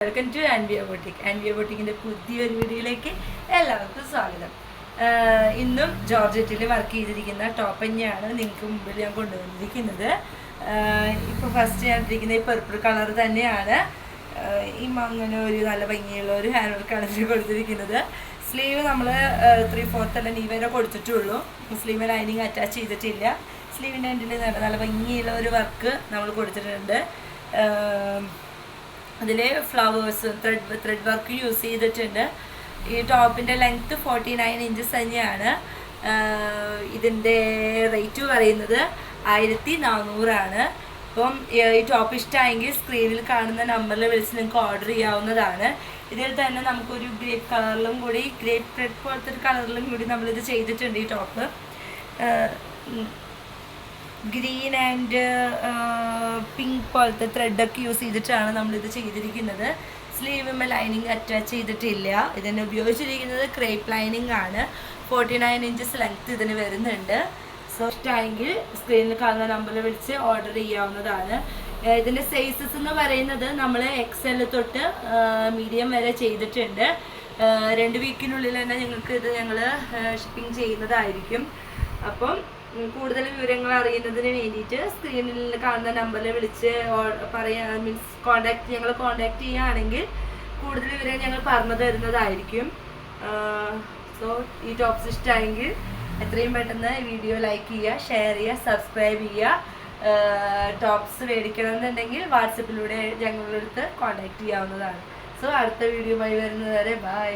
Welcome to Anvia ബോട്ടിക്കിൻ്റെ പുതിയൊരു വീഡിയോയിലേക്ക് എല്ലാവർക്കും സ്വാഗതം. ഇന്നും ജോർജറ്റിൽ വർക്ക് ചെയ്തിരിക്കുന്ന ടോപ്പ് തന്നെയാണ് നിങ്ങൾക്ക് മുമ്പിൽ ഞാൻ കൊണ്ടുവന്നിരിക്കുന്നത്. ഇപ്പോൾ ഫസ്റ്റ് ഞാൻ ഇട്ടിരിക്കുന്ന ഈ പർപ്പിൾ കളർ തന്നെയാണ്. ഈ അങ്ങനെ ഒരു നല്ല ഭംഗിയുള്ള ഒരു ഹാൻഡ് വർക്കാണ് ഇതിൽ കൊടുത്തിരിക്കുന്നത്. സ്ലീവ് നമ്മൾ 3/4 അല്ല നീ വരെ കൊടുത്തിട്ടുള്ളൂ. സ്ലീവ് ലൈനിങ് അറ്റാച്ച് ചെയ്തിട്ടില്ല. സ്ലീവിൻ്റെ എൻഡിൽ നല്ല ഭംഗിയുള്ള ഒരു വർക്ക് നമ്മൾ കൊടുത്തിട്ടുണ്ട്. അതിൽ ഫ്ലവേഴ്സ് ത്രെഡ് വർക്ക് യൂസ് ചെയ്തിട്ടുണ്ട്. ഈ ടോപ്പിൻ്റെ ലെങ്ത്ത് 49 ഇഞ്ചസ് തന്നെയാണ്. ഇതിൻ്റെ റേറ്റ് പറയുന്നത് 1400 അപ്പം ഈ ടോപ്പ് ഇഷ്ടമായെങ്കിൽ സ്ക്രീനിൽ കാണുന്ന നമ്പറിൽ വിളിച്ച് നിങ്ങൾക്ക് ഓർഡർ ചെയ്യാവുന്നതാണ്. ഇതിൽ തന്നെ നമുക്കൊരു ഗ്രേപ്പ് കളറിലും കൂടി ഗ്രേപ്പ് റെഡ് പോലത്തെ ഒരു കളറിലും കൂടി നമ്മളിത് ചെയ്തിട്ടുണ്ട്. ഈ ടോപ്പ് ഗ്രീൻ ആൻഡ് പിങ്ക് പോലത്തെ ത്രെഡൊക്കെ യൂസ് ചെയ്തിട്ടാണ് നമ്മളിത് ചെയ്തിരിക്കുന്നത്. സ്ലീവുമ്മ ലൈനിങ് അറ്റാച്ച് ചെയ്തിട്ടില്ല. ഇതിന് ഉപയോഗിച്ചിരിക്കുന്നത് ക്രേപ്പ് ലൈനിങ് ആണ്. 49 ഇഞ്ചസ് ലെങ്ത്ത് ഇതിന് വരുന്നുണ്ട്. സോ ഇഷ്ടമായെങ്കിൽ സ്ക്രീനിൽ കാണുന്ന നമ്പറിൽ വിളിച്ച് ഓർഡർ ചെയ്യാവുന്നതാണ്. ഇതിൻ്റെ സൈസസ് എന്ന് പറയുന്നത് നമ്മൾ XL തൊട്ട് മീഡിയം വരെ ചെയ്തിട്ടുണ്ട്. 2 വീക്കിനുള്ളിൽ തന്നെ നിങ്ങൾക്ക് ഇത് ഞങ്ങൾ ഷിപ്പിംഗ് ചെയ്യുന്നതായിരിക്കും. അപ്പം കൂടുതൽ വിവരങ്ങൾ അറിയുന്നതിന് വേണ്ടിയിട്ട് സ്ക്രീനിൽ കാണുന്ന നമ്പറിൽ വിളിച്ച് ഞങ്ങൾ കോൺടാക്ട് ചെയ്യുകയാണെങ്കിൽ കൂടുതൽ വിവരം ഞങ്ങൾ പറഞ്ഞു തരുന്നതായിരിക്കും. സോ ഈ ടോപ്സ് ഇഷ്ടമായെങ്കിൽ എത്രയും പെട്ടെന്ന് വീഡിയോ ലൈക്ക് ചെയ്യുക, ഷെയർ ചെയ്യുക, സബ്സ്ക്രൈബ് ചെയ്യുക. ടോപ്സ് മേടിക്കണമെന്നുണ്ടെങ്കിൽ വാട്സപ്പിലൂടെ ഞങ്ങളുടെ അടുത്ത് കോൺടാക്ട് ചെയ്യാവുന്നതാണ്. സോ അടുത്ത വീഡിയോയുമായി വരുന്നത് വരെ ബൈ.